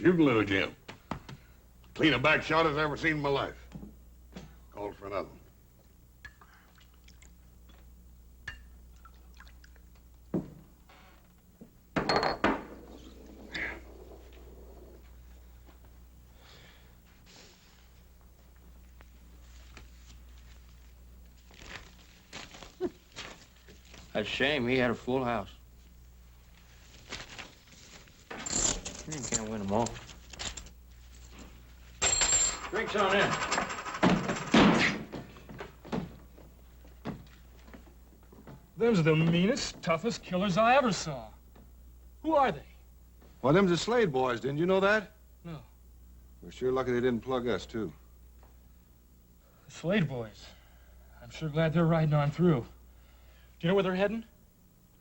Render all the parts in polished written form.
Shooting, little Jim. Clean a back shot as I ever seen in my life. Called for another one. That's a shame. He had a full house. You can't win them all. Drinks on in. Them's the meanest, toughest killers I ever saw. Who are they? Well, them's the Slade boys. Didn't you know that? No. We're sure lucky they didn't plug us, too. The Slade boys. I'm sure glad they're riding on through. Do you know where they're heading?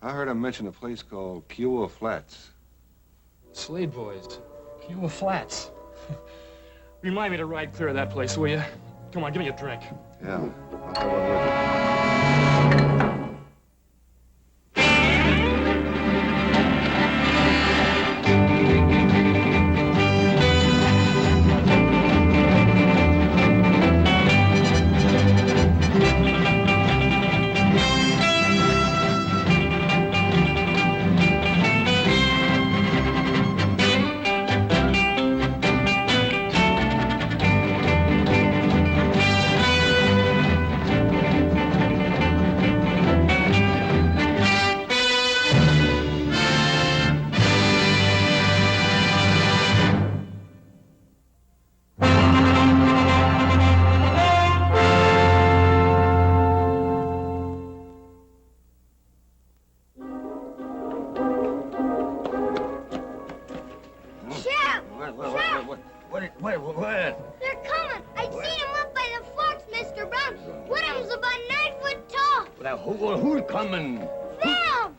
I heard them mention a place called Kiowa Flats. Slade boys. Kiowa Flats. Remind me to ride clear of that place, will you? Come on, give me a drink. Yeah, I'll have one with you. What? They're coming. I seen them up by the forks, Mr. Brown. One of them's about 9 foot tall. Well, who's coming? Them!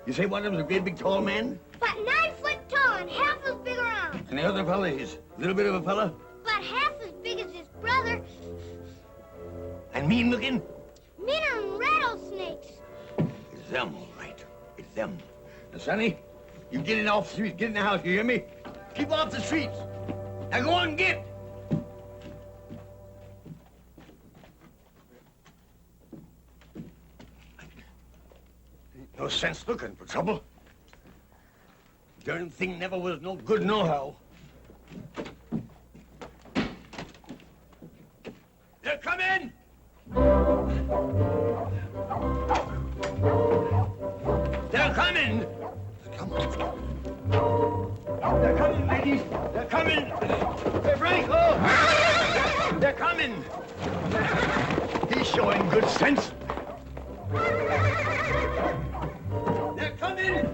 You say one of them's a great big tall man? About 9 foot tall and half as big around. And the other fella is a little bit of a fella? About half as big as his brother. And mean looking? Meaner than rattlesnakes. It's them, all right. It's them. Now, Sonny, you get in off the street. Get in the house, you hear me? Keep off the streets. Now go on and get. Ain't no sense looking for trouble. Darn thing never was no good nohow. They're coming! They're coming! They're coming, ladies! They're coming! Hey, Franco! They're coming! He's showing good sense. They're coming!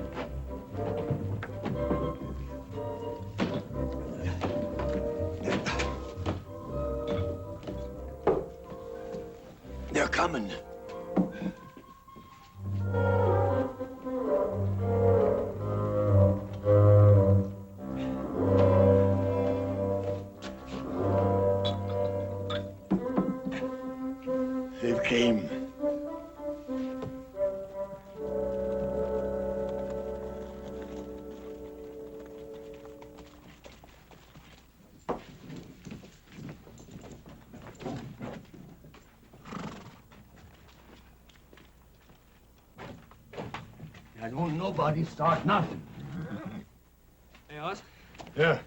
They're coming. They've came. I don't nobody start nothing. Hey, Oz, Yeah,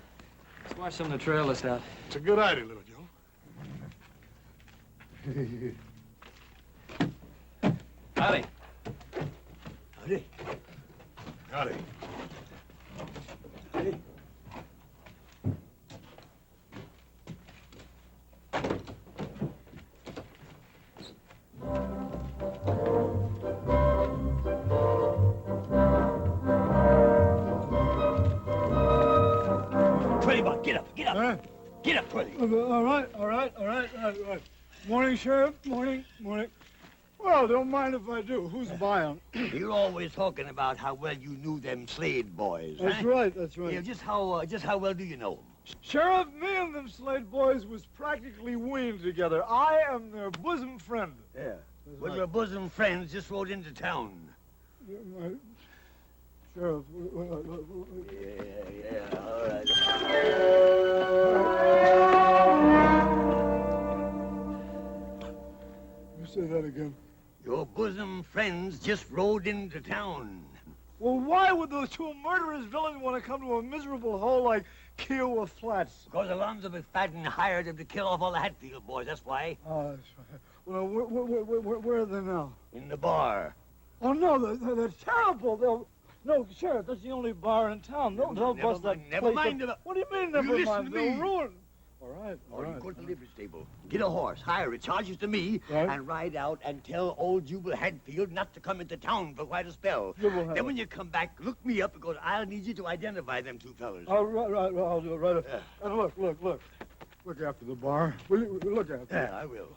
let's wash some of the trail list out. it's a good idea, little Joe. Howdy. Howdy. Howdy. Howdy. Twillybot, get up, get up. Huh? Get up, Twilly. All right. Morning, Sheriff. Morning. Well, don't mind if I do. Who's buying? You're always talking about how well you knew them Slade boys. That's huh? right. Yeah, just how well do you know them? Sheriff, me and them Slade boys was practically weaned together. I am their bosom friend. Yeah. That's Well, right. your bosom friends just rode into town. Sheriff, Yeah, all right. again? Your bosom friends just rode into town. Well, why would those two murderous villains want to come to a miserable hole like Kiowa Flats? Because Alonzo McFadden hired them to kill off all the Hatfield boys, that's why. Oh, that's right. Well, where are they now? In the bar. Oh, no, they're terrible. No, Sheriff, that's the only bar in town. They'll bust that Never place mind. up. What do you mean, never listen mind? to They'll me. ruin. All right, all Or right. you go to the livery stable, get a horse, hire it, charges to me, Right. and ride out and tell old Jubal Hadfield not to come into town for quite a spell. Jubal Hadfield. Then when you come back, look me up because I'll need you to identify them two fellas. Oh, right, I'll do it right. Yeah. And look. Look after the bar. Will you look after it? Yeah, I will.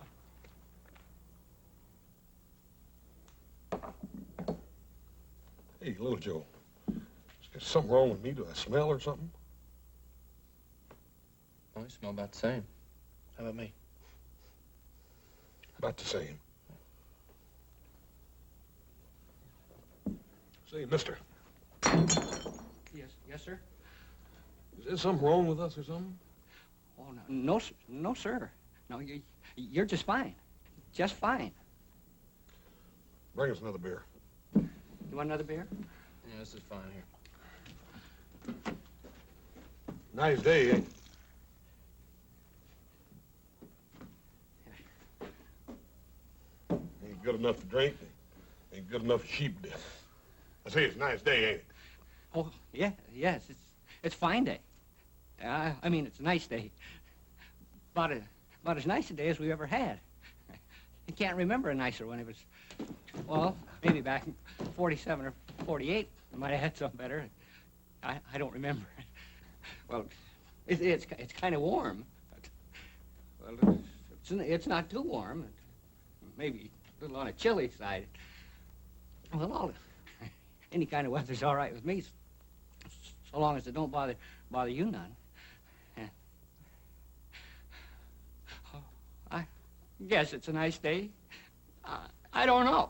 Hey, little Joe. Is something wrong with me? Do I smell or something? Oh, you smell about the same. How about me? About the same. Say, mister, Yes, sir. is there something wrong with us or something? Oh, no, sir. No, you're just fine. Just fine. Bring us another beer. You want another beer? Yeah, this is fine here. Nice day, ain't it? Ain't good enough to drink. Ain't good enough for sheep to death. I say it's a nice day, ain't it? Oh, yes. It's fine day. I mean, it's a nice day. About as nice a day as we've ever had. I can't remember a nicer one. It was, well, maybe back in 47 or 48. I might have had some better. I don't remember. Well, it's kind of warm. But, well, it's not too warm. Maybe a little on the chilly side. Well, any kind of weather's all right with me, so long as it don't bother you none. I guess it's a nice day. I don't know.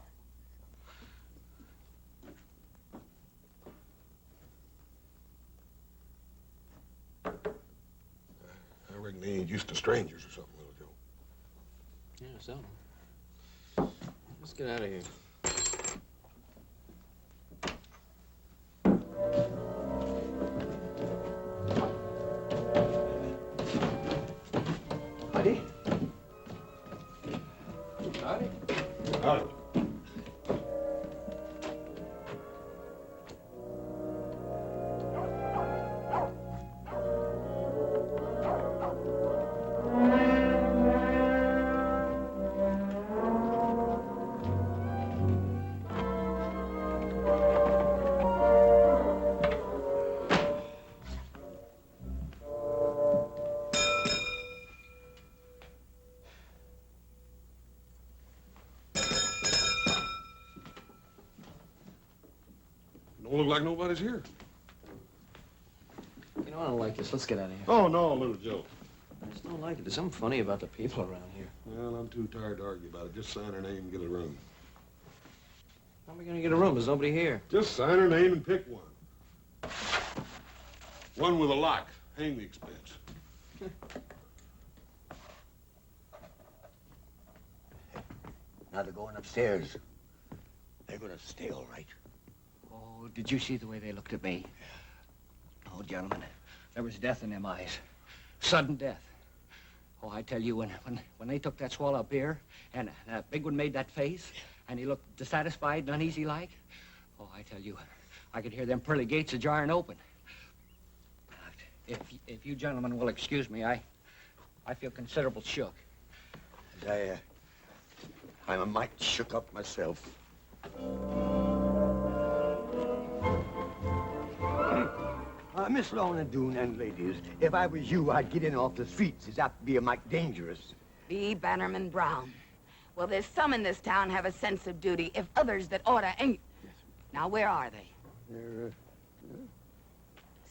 I reckon they ain't used to strangers or something, little Joe. Yeah, something. Let's get out of here. Howdy. Howdy. Howdy. Don't look like nobody's here. You know, I don't like this. Let's get out of here. Oh, no, little Joe. I just don't like it. There's something funny about the people around here. Well, I'm too tired to argue about it. Just sign her name and get a room. How are we gonna get a room? There's nobody here. Just sign her name and pick one. One with a lock. Hang the expense. Now they're going upstairs. They're gonna stay all right. Oh, did you see the way they looked at me? Oh, gentlemen, there was death in them eyes. Sudden death. Oh, I tell you, when they took that swallow of beer, and that big one made that face, and he looked dissatisfied and uneasy like, oh, I tell you, I could hear them pearly gates a-jarring open. If you gentlemen will excuse me, I feel considerable shook. I'm a mite shook up myself. Miss Lorna Doone and ladies, if I was you, I'd get in off the streets. It's apt to be a mite dangerous. B. Bannerman Brown. Well, there's some in this town have a sense of duty, if others that oughta ain't. Now, where are they?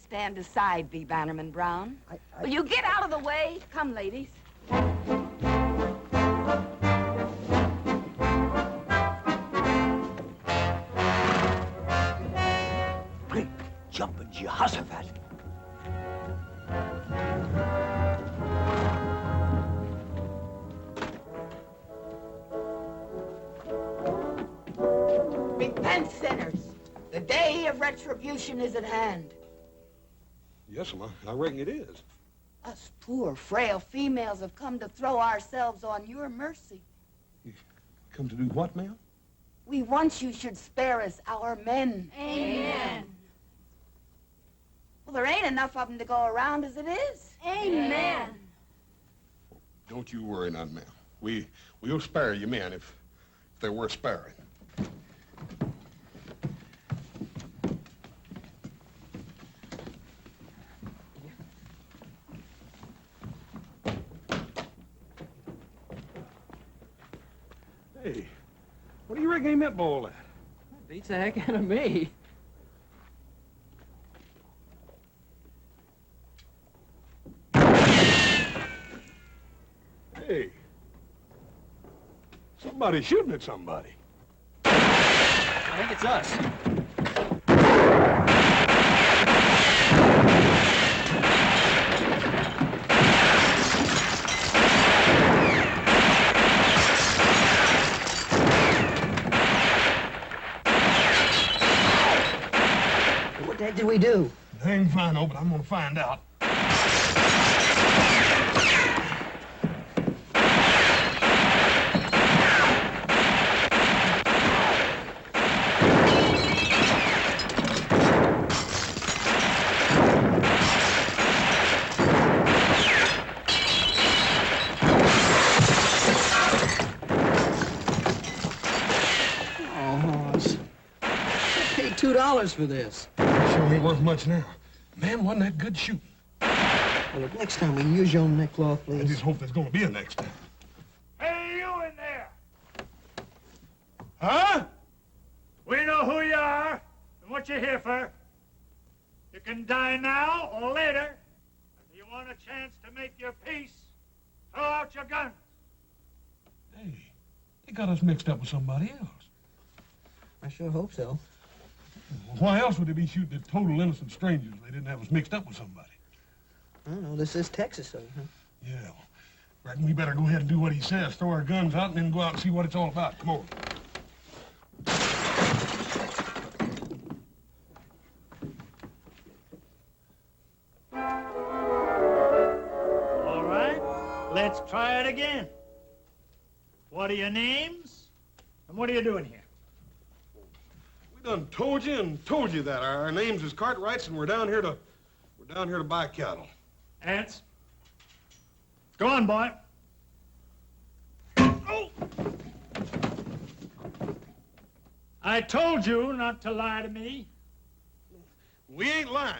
Stand aside, B. Bannerman Brown. Will you get out of the way? Come, ladies. Great jumping Jehoshaphat. Repent, sinners. The day of retribution is at hand. Yes, ma'am. I reckon it is. Us poor, frail females have come to throw ourselves on your mercy. Come to do what, ma'am? We want you should spare us, our men. Amen. Well, there ain't enough of them to go around as it is. Amen. Don't you worry none, ma'am. We'll spare you men if they're worth sparing. Hey, what do you reckon he meant by all that? Beats the heck out of me. Hey, somebody's shooting at somebody. I think it's us. What the heck did we do? Dang fine, but I'm gonna find out. Paid $2 for this. Sure ain't worth much now. Man, wasn't that good shooting? Well, look, next time, will you use your own neckcloth, I please? just hope there's gonna be a next time. Hey, you in there! Huh? We know who you are and what you're here for. You can die now or later. If you want a chance to make your peace, throw out your guns. Hey, they got us mixed up with somebody else. I sure hope so. Why else would they be shooting at total innocent strangers if they didn't have us mixed up with somebody? I don't know. This is Texas, though, huh? Yeah, well, reckon we better go ahead and do what he says. Throw our guns out and then go out and see what it's all about. Come on. All right, let's try it again. What are your names? And what are you doing here? We done told you that. Our names is Cartwrights, and we're down here to buy cattle. Ants? Go on, boy. Oh! I told you not to lie to me. We ain't lying.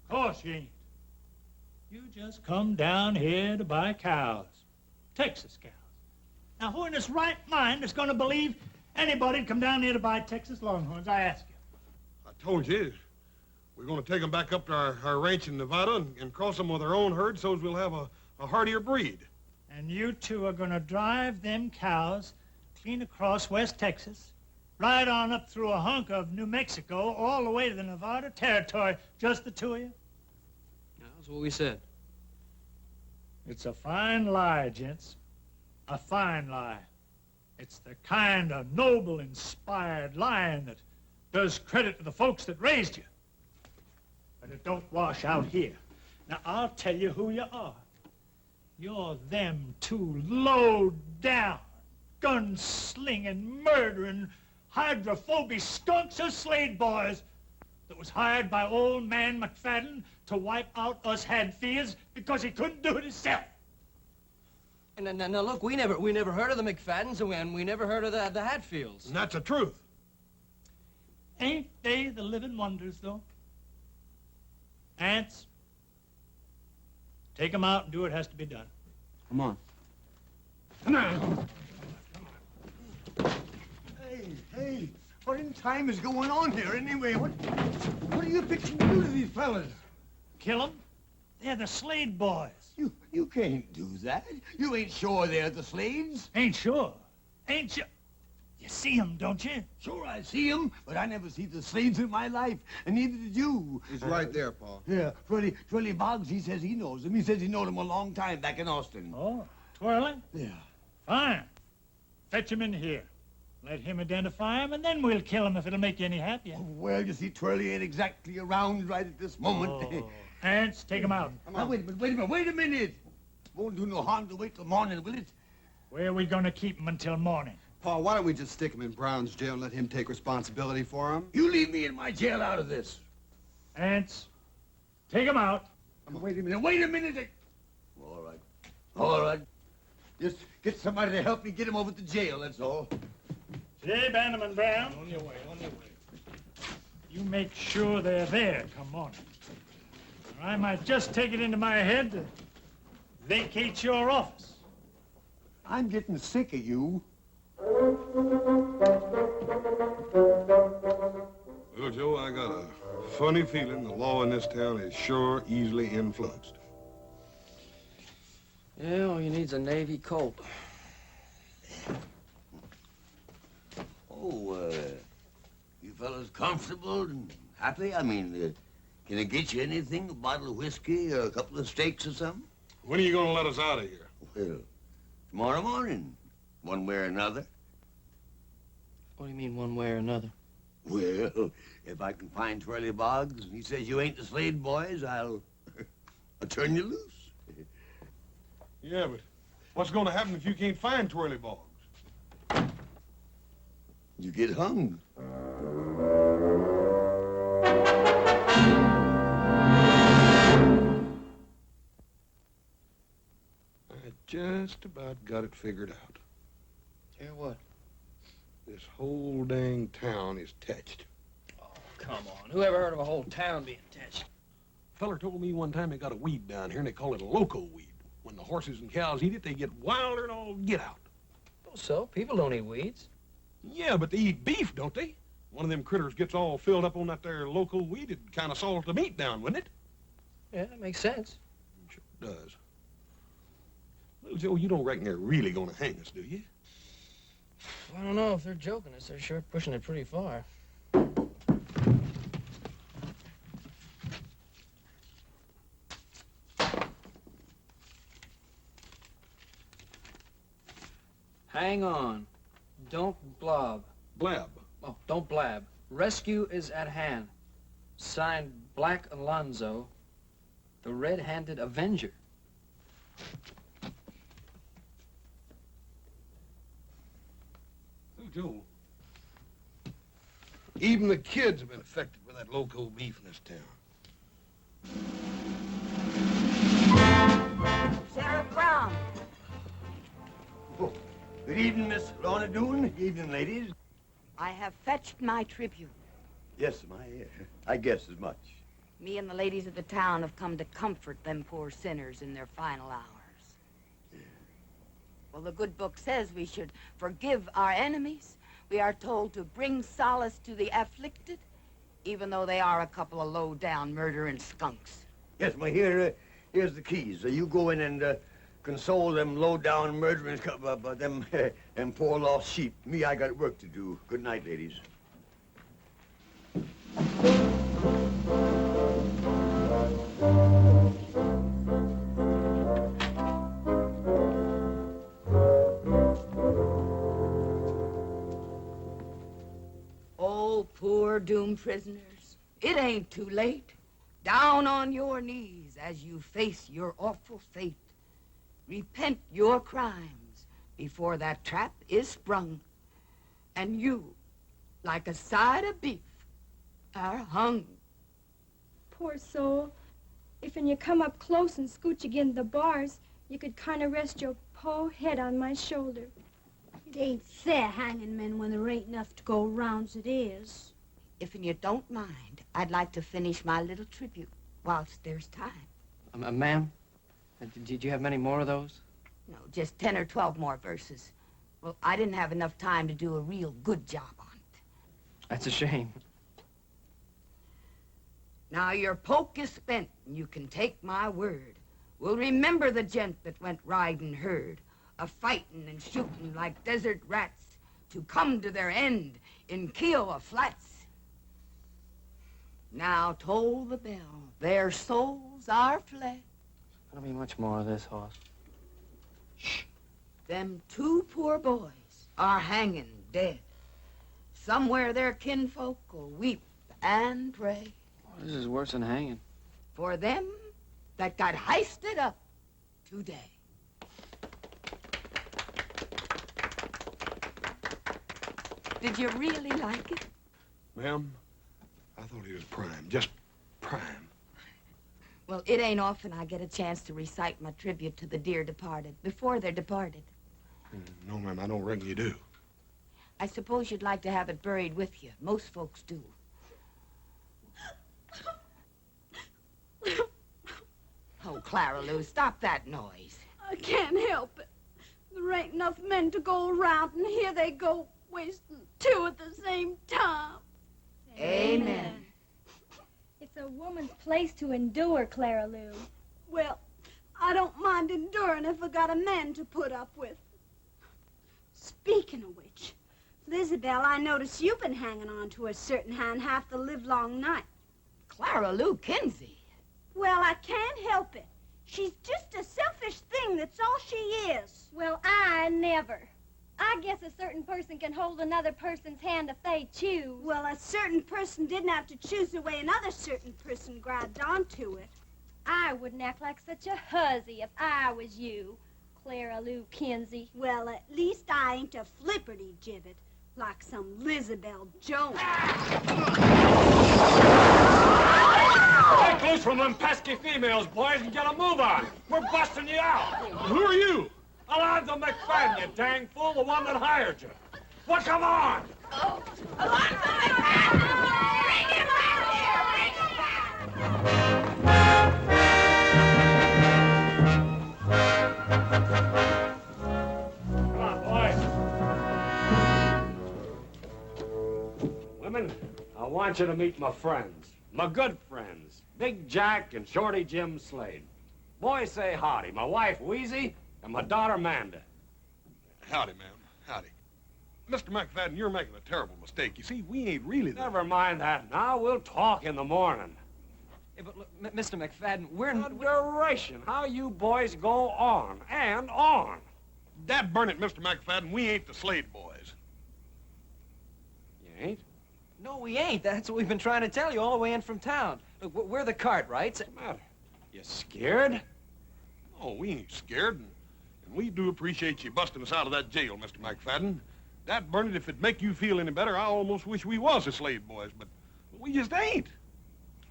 Of course you ain't. You just come down here to buy cows. Texas cows. Now, who in his right mind is going to believe anybody'd come down here to buy Texas Longhorns, I ask you? I told you. We're going to take them back up to our ranch in Nevada and cross them with our own herd so we'll have a hardier breed. And you two are going to drive them cows clean across West Texas, right on up through a hunk of New Mexico, all the way to the Nevada territory, just the two of you? Yeah, that's what we said. It's a fine lie, gents. A fine lie. It's the kind of noble, inspired lying that does credit to the folks that raised you. But it don't wash out here. Now, I'll tell you who you are. You're them two low-down, gun-slinging, murdering, hydrophobic skunks of Slade boys that was hired by old man McFadden to wipe out us Hadfields because he couldn't do it himself. And now look, we never heard of the McFaddens, and we never heard of the Hatfields. And that's the truth. Ain't they the living wonders, though? Ants, take them out and do what has to be done. Come on. Now. Hey, what in time is going on here anyway? What are you fixing to do to these fellas? Kill them? They're the Slade boys. You can't do that. You ain't sure they're the Slades. Ain't sure. Ain't sure. You see them, don't you? Sure, I see them, but I never see the Slades in my life, and neither did you. He's right there, Pa. Yeah, Twirly Boggs, he says he knows them. He says he knowed them a long time back in Austin. Oh, Twirly? Yeah. Fine. Fetch him in here. Let him identify him, and then we'll kill him if it'll make you any happier. Well, you see, Twirly ain't exactly around right at this moment. Oh. Ants, take him out. Now, wait a minute. Won't do no harm to wait till morning, will it? Where are we going to keep him until morning? Paul, why don't we just stick him in Brown's jail and let him take responsibility for him? You leave me in my jail out of this. Ants, take him out. Wait a minute. All right. Just get somebody to help me get him over to jail, that's all. J. Bannerman Brown. On your way. You make sure they're there come morning. Or I might just take it into my head to vacate your office. I'm getting sick of you. Well, Joe, I got a funny feeling the law in this town is sure easily influenced. Yeah, all you need's a Navy Colt. Oh, you fellas comfortable and happy? I mean, can I get you anything? A bottle of whiskey or a couple of steaks or something? When are you going to let us out of here? Well, tomorrow morning, one way or another. What do you mean, one way or another? Well, if I can find Twirly Boggs and he says you ain't the Slade boys, I'll turn you loose. Yeah, but what's going to happen if you can't find Twirly Boggs? You get hung. I just about got it figured out. Yeah, what? This whole dang town is touched. Oh, come on. Who ever heard of a whole town being touched? A feller told me one time they got a weed down here and they call it a loco weed. When the horses and cows eat it, they get wilder and all get out. Oh, so? People don't eat weeds. Yeah, but they eat beef, don't they? One of them critters gets all filled up on that there loco weed, it'd kind of salt the meat down, wouldn't it? Yeah, that makes sense. Sure does. Little Joe, you don't reckon they're really going to hang us, do you? I don't know. If they're joking us, they're sure pushing it pretty far. Hang on. Don't blob. Blab. Oh, don't blab. Rescue is at hand. Signed, Black Alonzo, the Red-Handed Avenger. Joe, even the kids have been affected by that loco beef in this town. Sheriff Brown. Oh, good evening, Miss Lorna Doone. Good evening, ladies. I have fetched my tribute. Yes, I guess as much. Me and the ladies of the town have come to comfort them poor sinners in their final hours. Well, the good book says we should forgive our enemies. We are told to bring solace to the afflicted, even though they are a couple of low-down murdering skunks. Yes, here's the keys. You go in and console them low-down murdering them poor lost sheep. Me, I got work to do. Good night, ladies. Oh, poor doomed prisoners. It ain't too late. Down on your knees as you face your awful fate. Repent your crimes before that trap is sprung. And you, like a side of beef, are hung. Poor soul. If when you come up close and scooch again the bars, you could kind of rest your po head on my shoulder. It ain't fair hanging men when there ain't enough to go round's it is. If you don't mind, I'd like to finish my little tribute whilst there's time. Ma'am, did you have many more of those? No, just 10 or 12 more verses. Well, I didn't have enough time to do a real good job on it. That's a shame. Now your poke is spent, and you can take my word. We'll remember the gent that went riding herd, a-fighting and shooting like desert rats to come to their end in Kiowa Flats. Now toll the bell, their souls are fled. There'll be much more of this, Hoss. Shh. Them two poor boys are hanging dead. Somewhere their kinfolk will weep and pray. This is worse than hanging. For them that got heisted up today. Did you really like it? Ma'am, I thought he was prime, just prime. Well, it ain't often I get a chance to recite my tribute to the dear departed before they're departed. No, ma'am, I don't reckon you do. I suppose you'd like to have it buried with you. Most folks do. Oh, Clara Lou, stop that noise. I can't help it. There ain't enough men to go around, and here they go, wasting two at the same time. Amen. It's a woman's place to endure, Clara Lou. Well, I don't mind enduring if I got a man to put up with. Speaking of which, Lizabelle, I notice you've been hanging on to a certain hand half the livelong night. Clara Lou Kinsey. Well, I can't help it. She's just a selfish thing, that's all she is. Well, I never. I guess a certain person can hold another person's hand if they choose. Well, a certain person didn't have to choose the way another certain person grabbed onto it. I wouldn't act like such a hussy if I was you, Clara Lou Kinsey. Well, at least I ain't a flipperty gibbet like some Lizabelle Jones. Break loose from them pesky females, boys, and get a move on. We're busting you out. Who are you? Alonzo McFadden, you dang fool, the one that hired you. Well, come on. Alonzo McFadden! Bring him out here! Bring him Come on, boys. Women, I want you to meet my friends. My good friends. Big Jack and Shorty Jim Slade. Boys, say howdy. My wife, Wheezy, and my daughter, Manda. Howdy, ma'am. Howdy. Mr. McFadden, you're making a terrible mistake. You see, we ain't really the... Never mind that now. We'll talk in the morning. Hey, but look, Mr. McFadden, we're... Adoration. How you boys go on and on. Dad burn it, Mr. McFadden, we ain't the Slade boys. You ain't? No, we ain't. That's what we've been trying to tell you all the way in from town. Look, we're the Cartwrights. What's the matter? You scared? Oh, we ain't scared, and we do appreciate you busting us out of that jail, Mr. McFadden. That burn it, if it'd make you feel any better, I almost wish we was the Slade boys, but we just ain't.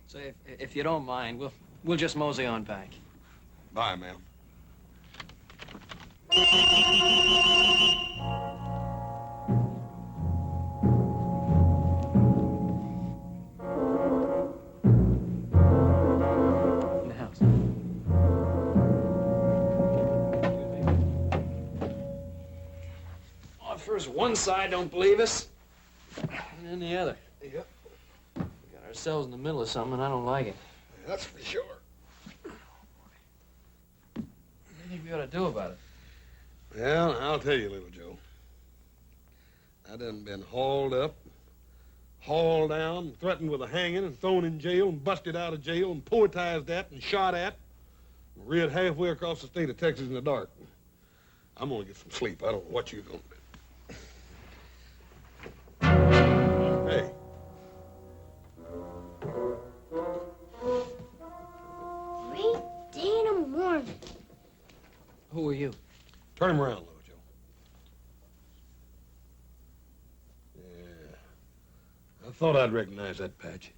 So if you don't mind, we'll just mosey on back. Bye, ma'am. In the house. Well, first one side don't believe us, and then the other. Yep. We got ourselves in the middle of something, and I don't like it. That's for sure. What do you think we ought to do about it? Well, I'll tell you, little Joe. I done been hauled up, hauled down, threatened with a hanging, and thrown in jail, and busted out of jail, and poetized at, and shot at, and reared halfway across the state of Texas in the dark. I'm gonna get some sleep. I don't know what you're gonna do. Hey. Great day in the morning. Who are you? Turn him around, little Joe. Yeah. I thought I'd recognize that patch.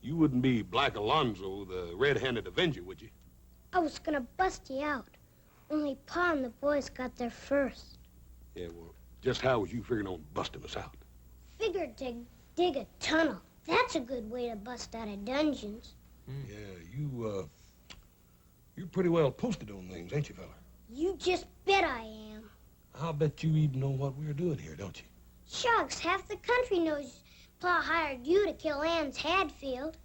You wouldn't be Black Alonzo, the red-handed Avenger, would you? I was gonna bust you out. Only Pa and the boys got there first. Yeah, well, just how was you figuring on busting us out? Figured to dig a tunnel. That's a good way to bust out of dungeons. Yeah, you're pretty well posted on things, ain't you, fella? You just bet I am. I'll bet you even know what we're doing here, don't you? Shucks, half the country knows Pa hired you to kill Ann's Hadfield.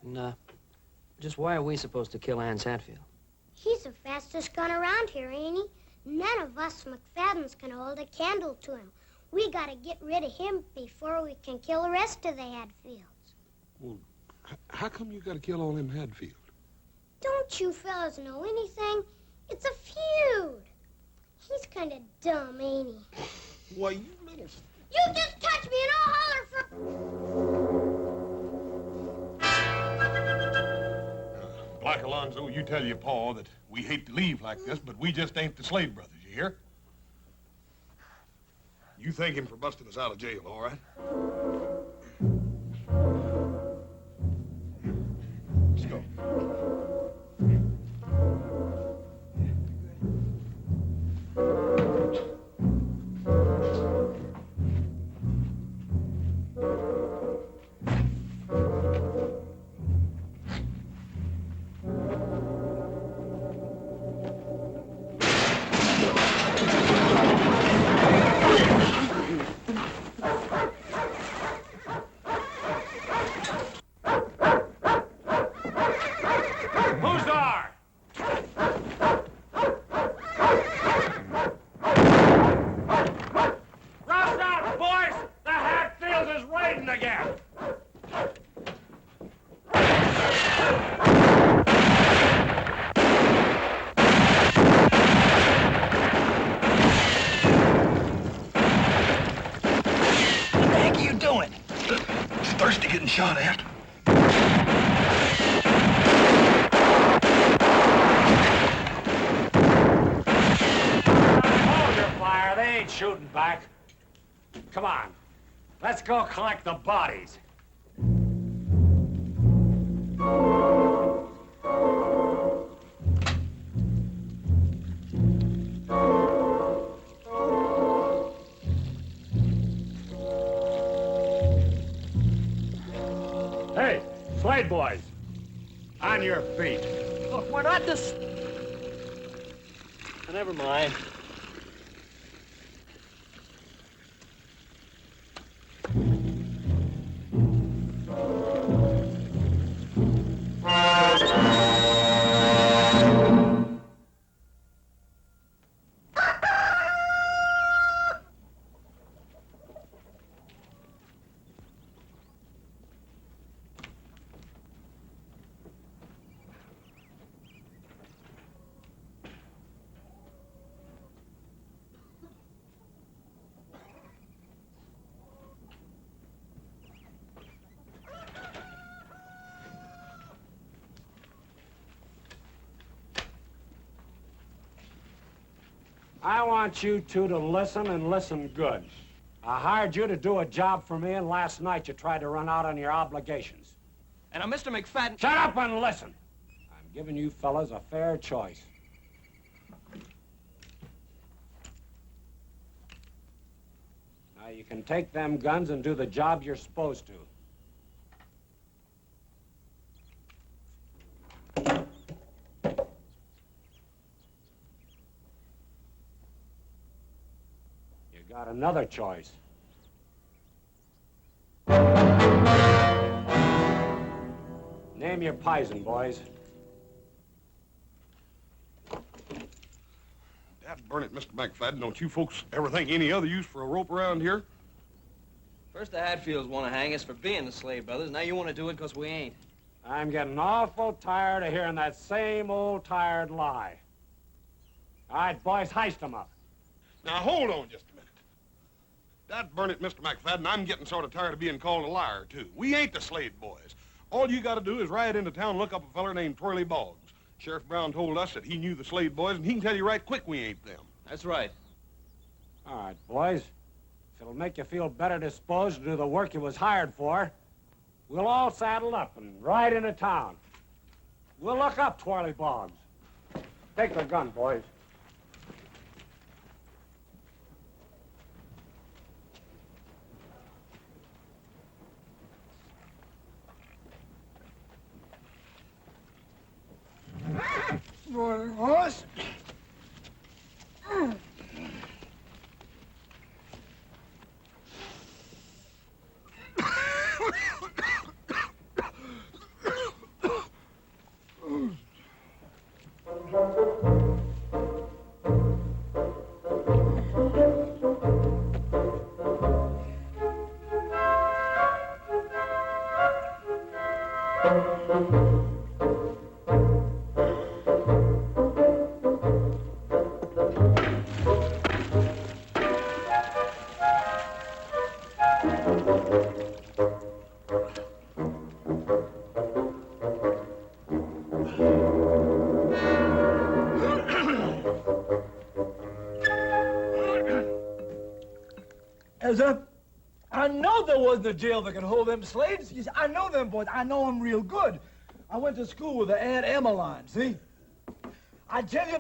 And, just why are we supposed to kill Ann Hatfield? He's the fastest gun around here, ain't he? None of us McFaddens can hold a candle to him. We gotta get rid of him before we can kill the rest of the Hadfields. Well, how come you gotta kill all them Hadfield? Don't you fellas know anything? It's a feud. He's kind of dumb, ain't he? Why, you little... You just touch me and I'll holler for... Black Alonzo, you tell your pa that we hate to leave like this, but we just ain't the Slade brothers, you hear? You thank him for busting us out of jail, all right? Let's go. Who's there? Rouse out, boys! The Hatfield is raiding again! What the heck are you doing? It's thirsty getting shot at. Hold your fire. They ain't shooting back. Come on. Let's go collect the bodies. Hey, Slade boys. On your feet. Look, we're not this... Never mind. I want you two to listen and listen good. I hired you to do a job for me, and last night you tried to run out on your obligations. And Mr. McFadden... Shut up and listen. I'm giving you fellas a fair choice. Now you can take them guns and do the job you're supposed to. You got another choice. Name your poison, boys. Dad burn it, Mr. McFadden. Don't you folks ever think any other use for a rope around here? First the Hatfields want to hang us for being the Slade brothers. Now you want to do it because we ain't. I'm getting awful tired of hearing that same old tired lie. All right, boys, heist them up. Now, hold on just a minute. Dad burn it, Mr. McFadden. I'm getting sort of tired of being called a liar, too. We ain't the Slade boys. All you got to do is ride into town and look up a feller named Twirly Boggs. Sheriff Brown told us that he knew the Slade boys, and he can tell you right quick we ain't them. That's right. All right, boys. If it'll make you feel better disposed to do the work you was hired for, we'll all saddle up and ride into town. We'll look up Twirly Boggs. Take the gun, boys. Morning, horse. wasn't a jail that could hold them slaves. You see, I know them boys. I know them real good. I went to school with the Aunt Emmeline, see? I tell you,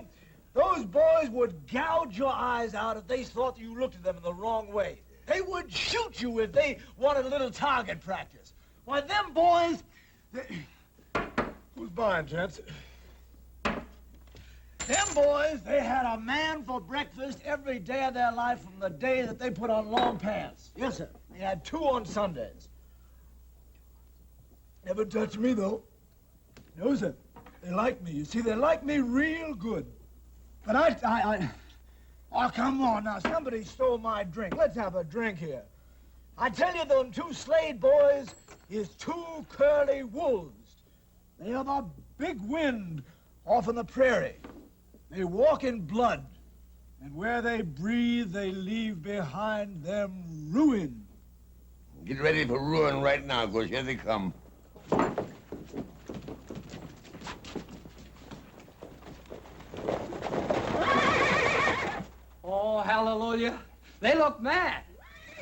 those boys would gouge your eyes out if they thought that you looked at them in the wrong way. They would shoot you if they wanted a little target practice. Why, them boys... Who's buying, gents? Them boys, they had a man for breakfast every day of their life from the day that they put on long pants. Yes, sir. They had 2 on Sundays. Never touched me, though. No, sir. They like me. You see, they like me real good. But Oh, come on now. Somebody stole my drink. Let's have a drink here. I tell you, them 2 Slade boys is 2 curly wolves. They are the big wind off in the prairie. They walk in blood. And where they breathe, they leave behind them ruin. Get ready for ruin right now, because here they come. Oh, hallelujah. They look mad.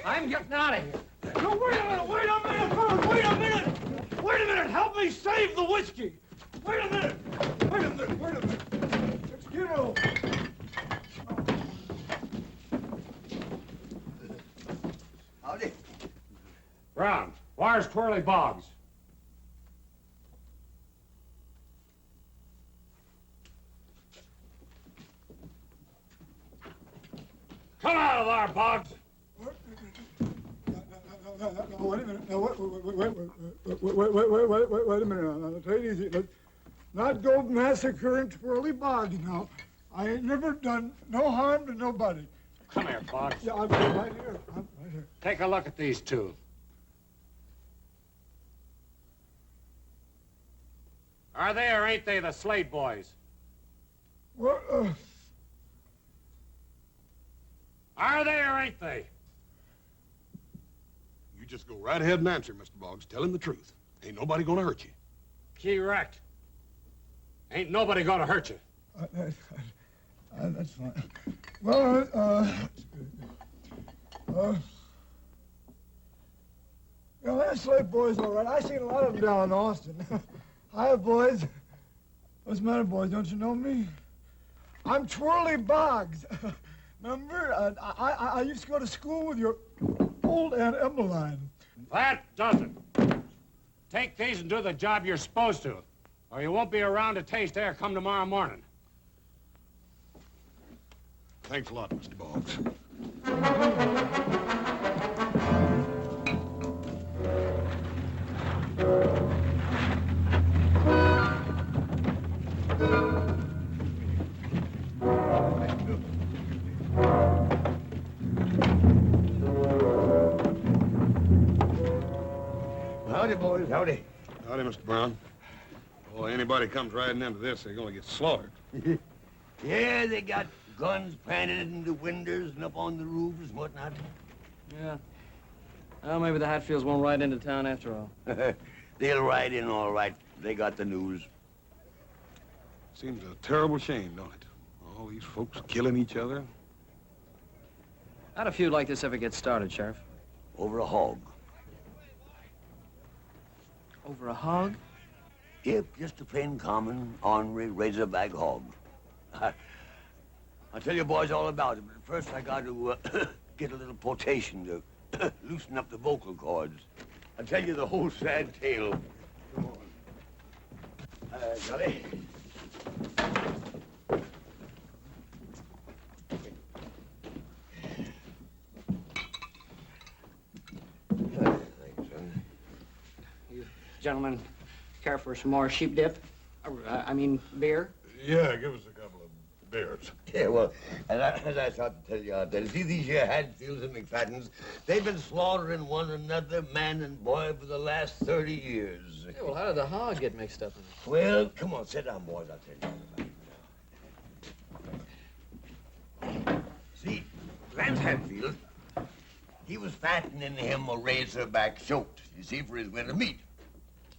I'm getting out of here. No, wait a minute, wait a minute, wait a minute! Wait a minute, help me save the whiskey! Wait a minute, wait a minute, wait a minute. Excuse me. Howdy. Brown, where's Twirly Boggs? Come out of there, Boggs! Wait a minute. Now, wait a minute. Now, take it easy. Let's not go massacring Twirly Boggs now. I ain't never done no harm to nobody. Come here, Boggs. Yeah, I'm right here. I'm right here. Take a look at these 2. Are they or ain't they the Slade boys? What? Are they or ain't they? You just go right ahead and answer, Mr. Boggs. Tell him the truth. Ain't nobody gonna hurt you. Correct. Ain't nobody gonna hurt you. That's fine. Well, well, that Slade boy's all right. I seen a lot of them down in Austin. Hi, boys. What's the matter, boys? Don't you know me? I'm Twirly Boggs. Remember? I used to go to school with your old Aunt Emmeline. That does it. Take these and do the job you're supposed to, or you won't be around to taste air come tomorrow morning. Thanks a lot, Mr. Boggs. Howdy, boys, howdy. Howdy, Mr. Brown. Well, anybody comes riding into this, they're gonna get slaughtered. Yeah, they got guns planted in the windows and up on the roofs and whatnot. Yeah. Well, maybe the Hatfields won't ride into town after all. They'll ride in all right. They got the news. Seems a terrible shame, don't it? All these folks killing each other. How'd a feud like this ever get started, Sheriff? Over a hog. Over a hog? Yep, just a plain common, ornery razorback hog. I'll tell you boys all about it, but first I got to get a little potation to loosen up the vocal cords. I'll tell you the whole sad tale. Come on. Johnny. Thanks, son. You gentlemen care for some more sheep dip? I mean, beer? Yeah, give us a couple of beers. Yeah, well, as I thought to tell you out there, see these here Hadfields and McFaddens, they've been slaughtering one another, man and boy, for the last 30 years. Yeah, well, how did the hog get mixed up in it? Well, come on, sit down, boys, I'll tell you all about it. See, Lance Hadfield, he was fattening him a razorback shoat, you see, for his winter meat.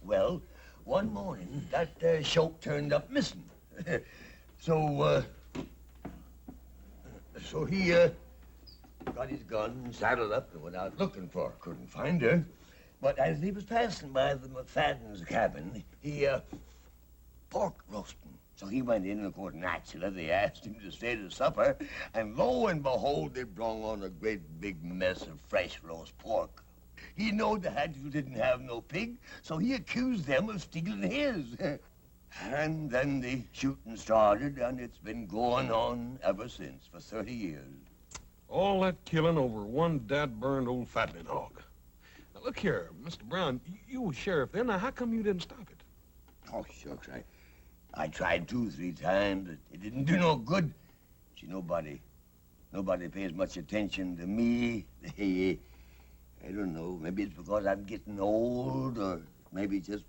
Well, one morning, that shoat turned up missing. So he got his gun, saddled up, and went out looking for her. Couldn't find her. But as he was passing by the McFadden's cabin, he, pork roasting. So he went in, and of course, naturally, they asked him to stay to supper. And lo and behold, they brought on a great big mess of fresh roast pork. He knowed the Hatfield didn't have no pig, so he accused them of stealing his. And then the shooting started, and it's been going on ever since, for 30 years. All that killing over one dad-burned old fattening hog. Now, look here, Mr. Brown, you were sheriff then. Now, how come you didn't stop it? Oh, shucks, I tried 2 or 3 times, but it didn't do no good. See, nobody pays much attention to me. I don't know, maybe it's because I'm getting old, or maybe it's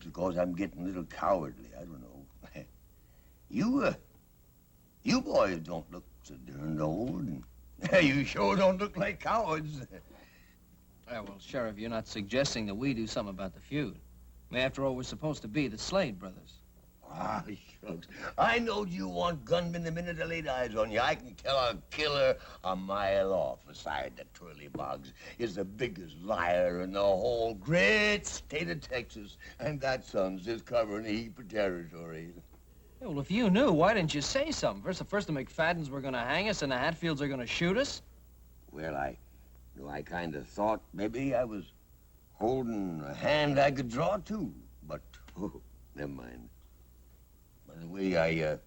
because I'm getting a little cowardly. I don't know. You boys don't look so darned old, and you sure don't look like cowards. Yeah, well, Sheriff, you're not suggesting that we do something about the feud. I mean, after all, we're supposed to be the Slade brothers. Ah, shucks. I knowed you want gunmen the minute I laid eyes on you. I can tell a killer a mile off. Aside, that Twirly Boggs is the biggest liar in the whole great state of Texas. And that son's just covering a heap of territory. Yeah, well, if you knew, why didn't you say something? First the McFaddens were going to hang us, and the Hatfields are going to shoot us? Well, I kind of thought maybe I was holding a hand I could draw to. But, oh, never mind. By the way, I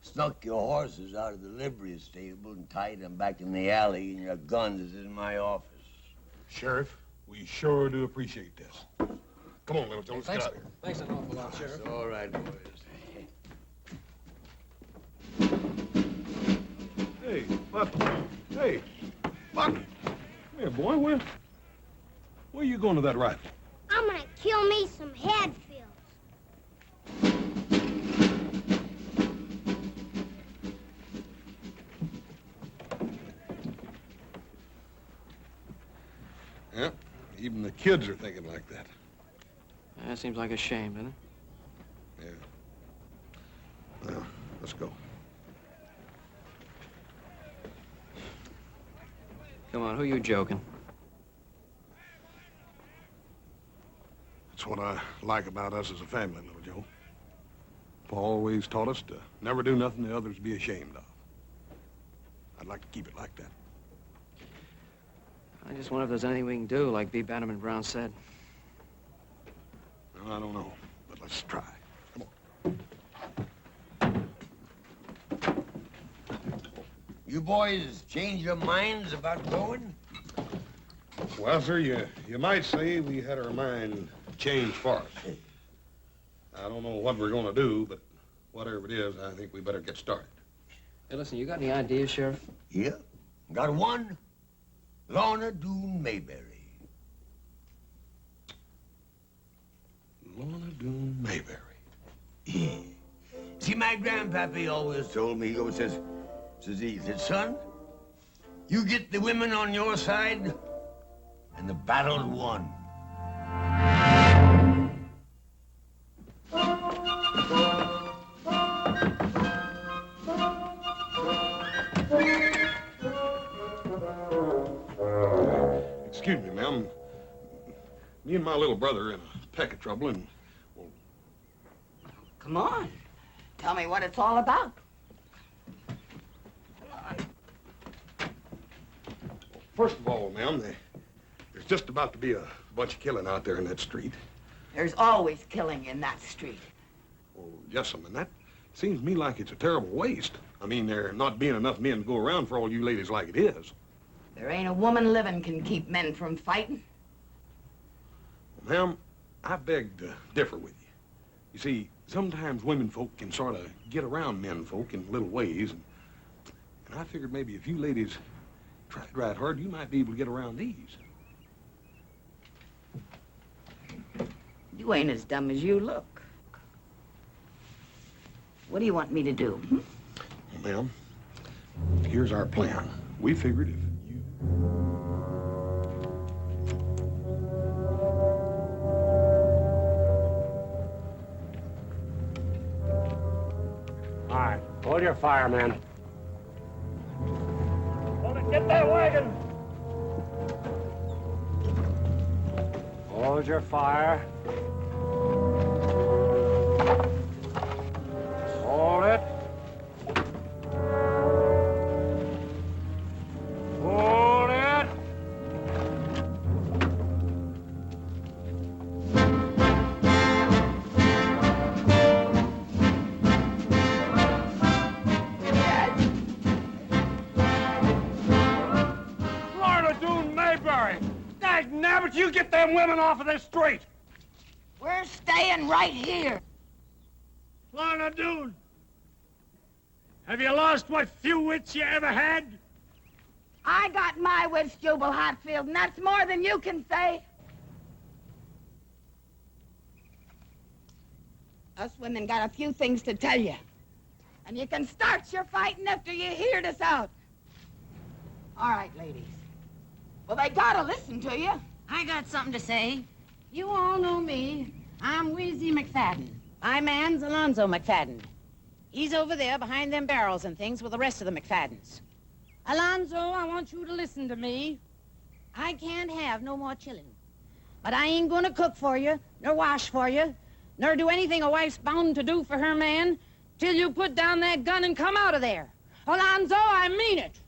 snuck your horses out of the livery stable and tied them back in the alley, and your gun is in my office. Sheriff, we sure do appreciate this. Come on, Little Joe, let's get out of here. Thanks an awful lot, Sheriff. It's all right, boys. Hey, Buck. Hey, Buck. Come here, boy. Where are you going to that rifle? I'm gonna kill me some Hadfields. Yeah, even the kids are thinking like that. That seems like a shame, doesn't it? Yeah. Well, let's go. Come on, who you joking? That's what I like about us as a family, Little Joe. Pa always taught us to never do nothing the others be ashamed of. I'd like to keep it like that. I just wonder if there's anything we can do, like B. Bannerman Brown said. Well, I don't know, but let's try. Come on. You boys change your minds about going? Well, sir, you might say we had our mind changed for us. I don't know what we're going to do, but whatever it is, I think we better get started. Hey, listen, you got any ideas, Sheriff? Yeah, got one. Lorna Doone Mayberry. Lorna Doone Mayberry. Yeah. See, my grandpappy always told me, he says, son, you get the women on your side, and the battle's won. Excuse me, ma'am. Me and my little brother are in a peck of trouble, and Come on. Tell me what it's all about. first of all, ma'am, there's just about to be a bunch of killing out there in that street. There's always killing in that street. Well, yes, ma'am, and that seems to me like it's a terrible waste. I mean, there not being enough men to go around for all you ladies like it is. There ain't a woman living can keep men from fighting. Well, ma'am, I beg to differ with you. You see, sometimes women folk can sort of get around men folk in little ways, and I figured maybe if you ladies tried right hard, you might be able to get around these. You ain't as dumb as you look. What do you want me to do? Well, ma'am, here's our plan. We figured if you... All right, hold your fire, man. Get that wagon! Hold your fire. Hold it. Hold it. Florida Dune Mayberry! Dag nabbit, you get them women off of this street! We're staying right here. Lorna Doone, have you lost what few wits you ever had? I got my wits, Jubal Hatfield, and that's more than you can say. Us women got a few things to tell you. And you can start your fighting after you hear this out. All right, ladies. Well, they gotta listen to you. I got something to say. You all know me. I'm Wheezy McFadden. My man's Alonzo McFadden. He's over there behind them barrels and things with the rest of the McFaddens. Alonzo, I want you to listen to me. I can't have no more chillin'. But I ain't gonna cook for you, nor wash for you, nor do anything a wife's bound to do for her man till you put down that gun and come out of there. Alonzo, I mean it.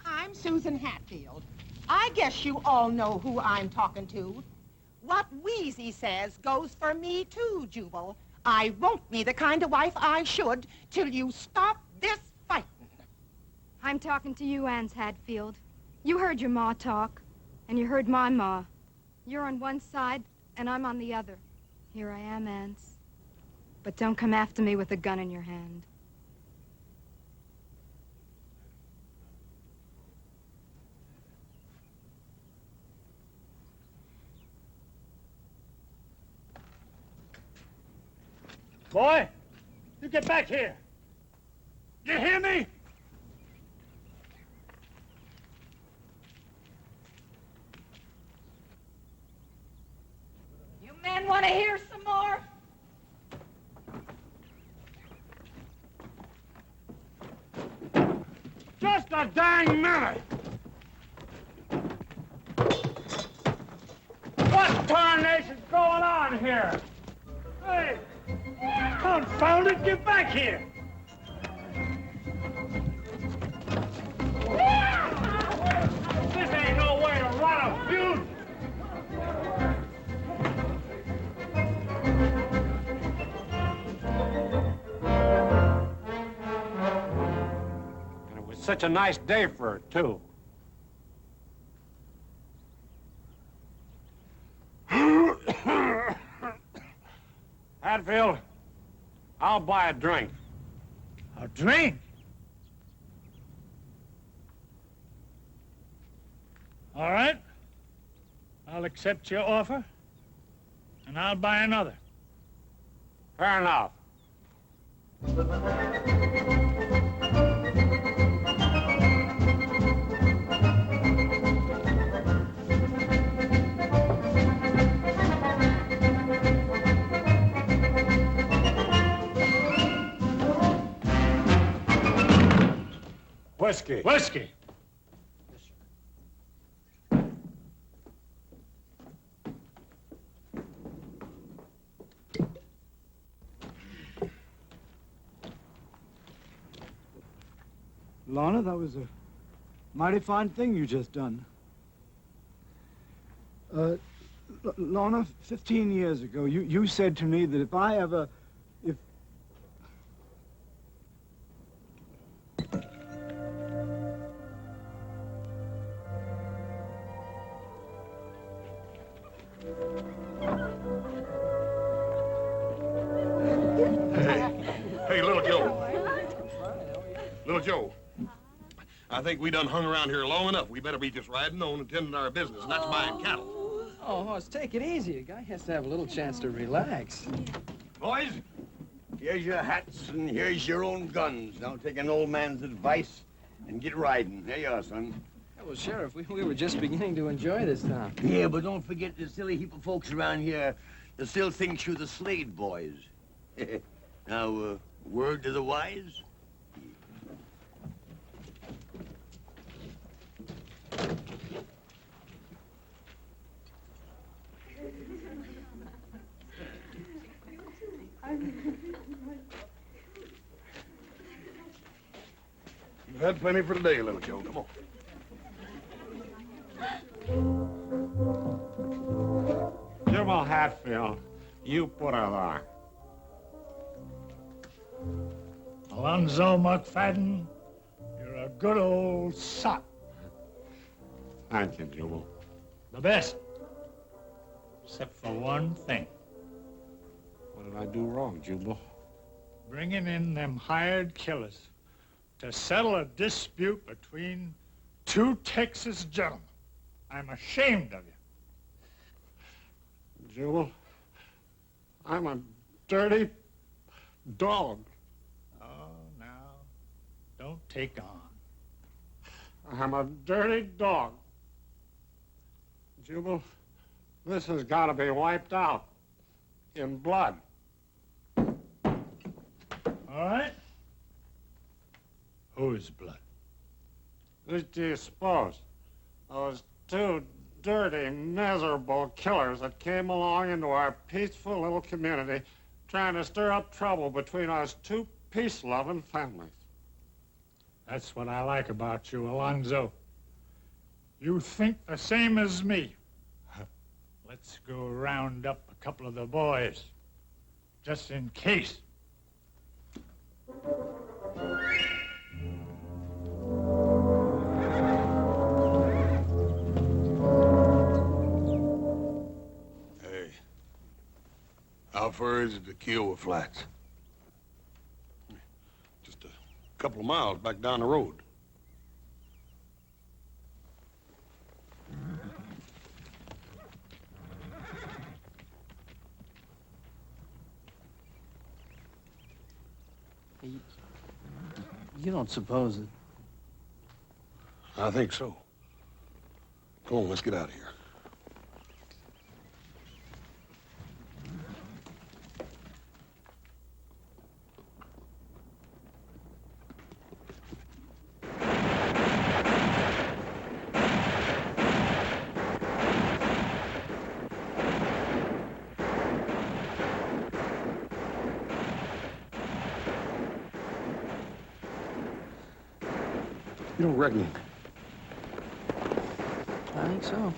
I'm Susan Hatfield. I guess you all know who I'm talking to. What Wheezy says goes for me too, Jubal. I won't be the kind of wife I should till you stop this fighting. I'm talking to you, Anse Hatfield. You heard your ma talk, and you heard my ma. You're on one side, and I'm on the other. Here I am, Anse. But don't come after me with a gun in your hand. Boy, you get back here. You hear me? You men want to hear some more? Just a dang minute! What tarnation's going on here? Hey! Confound it, get back here! This ain't no way to run a feud! And it was such a nice day for it, too. Hatfield, I'll buy a drink. A drink? All right. I'll accept your offer, and I'll buy another. Fair enough. Whiskey. Whiskey. Lorna, that was a mighty fine thing you just done. Lorna, 15 years ago, you said to me that if I ever... Hey, Little Joe. Little Joe. I think we done hung around here long enough. We better be just riding on and tending our business, and that's buying cattle. Oh, Hoss, take it easy. A guy has to have a little chance to relax. Boys, here's your hats and here's your own guns. Now take an old man's advice and get riding. Here you are, son. Yeah, well, Sheriff, we were just beginning to enjoy this town. Yeah, but don't forget the silly heap of folks around here that still think you the Slade boys. Now, word to the wise? had plenty for today, little Joe. Come on. Jubal Hatfield, you put her there. Alonzo McFadden, you're a good old sot. Thank you, Jubal. The best. Except for one thing. What did I do wrong, Jubal? Bringing in them hired killers to settle a dispute between two Texas gentlemen. I'm ashamed of you. Jubal, I'm a dirty dog. Oh, now, don't take on. I'm a dirty dog. Jubal, this has got to be wiped out in blood. All right. Whose blood? Who do you suppose? Those two dirty, miserable killers that came along into our peaceful little community trying to stir up trouble between us two peace-loving families. That's what I like about you, Alonzo. You think the same as me. Let's go round up a couple of the boys, just in case. Hey, how far is it to Kiowa Flats? Just a couple of miles back down the road. You don't suppose that... I think so. Come on, let's get out of here. You don't reckon? I think so.